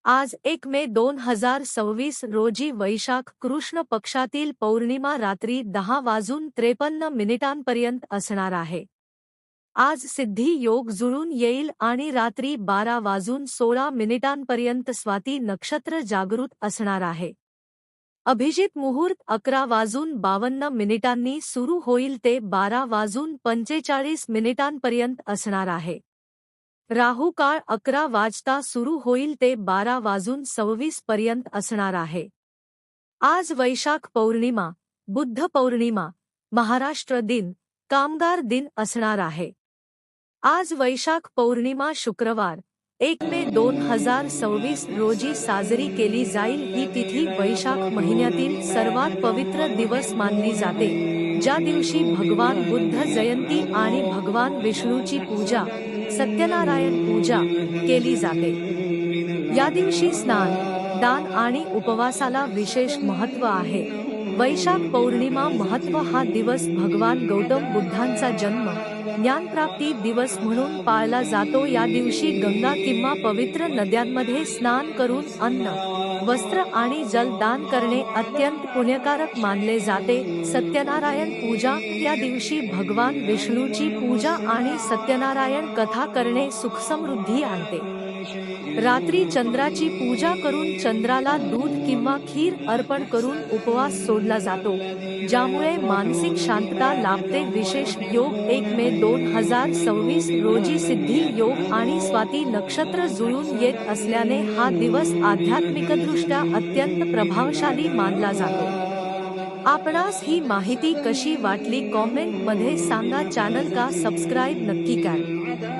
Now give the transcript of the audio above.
आज 1 मे 2026 रोजी वैशाख कृष्ण पक्षातील पौर्णिमा रात्री 10 वाजून 53 मिनिटांपर्यंत असणार आहे. आज सिद्धी योग जुळून येईल आणि रात्री 12 वाजून 16 मिनिटांपर्यंत स्वाती नक्षत्र जागृत असणार आहे. अभिजित मुहूर्त 11 वाजून 52 मिनिटांनी सुरू होईल ते 12 वाजून 45 मिनिटांपर्यंत असणार आहे. राहू काळ 11 वाजता सुरू होईल ते 12 वाजून 26 पर्यंत असणार आहे. आज वैशाख पौर्णिमा, बुद्ध पौर्णिमा, महाराष्ट्र दिन, कामगार दिन असणार आहे. आज वैशाख पौर्णिमा शुक्रवार 1 मे 2026 रोजी साजरी केली जाईल. ही तिथी वैशाख महिन्यातील सर्वात पवित्र दिवस मानली जाते, ज्या दिवशी भगवान बुद्ध जयंती आणि भगवान विष्णूची पूजा, सत्यनारायण पूजा केली जाते. या दिवशी स्नान, दान आणि उपवासाला विशेष महत्त्व आहे. वैशाख पौर्णिमा महत्त्व हा दिवस भगवान गौतम बुद्धांचा जन्म, ज्ञानप्राप्ती दिवस म्हणून पाळला जातो. या दिवशी गंगा किंवा पवित्र नद्यांमध्ये स्नान करून अन्न, वस्त्र आणि जल दान करणे अत्यंत पुण्यकारक मानले जाते. सत्यनारायण पूजा या दिवशी भगवान विष्णूची पूजा आणि सत्यनारायण कथा करणे सुखसमृद्धी आणते. रात्री चंद्राची पूजा करून चंद्राला दूध किंवा खीर अर्पण करून उपवास सोडला जातो, ज्यामुळे मानसिक शांतता लाभते. विशेष योग 1 मे 2026 रोजी सिद्धी योग आणि स्वाती नक्षत्र जुळून येत असल्याने हा दिवस आध्यात्मिकदृष्ट्या अत्यंत प्रभावशाली मानला जातो. आपणास ही माहिती कशी वाटली कॉमेंट मध्ये सांगा. चॅनल का सबस्क्राईब नक्की करा.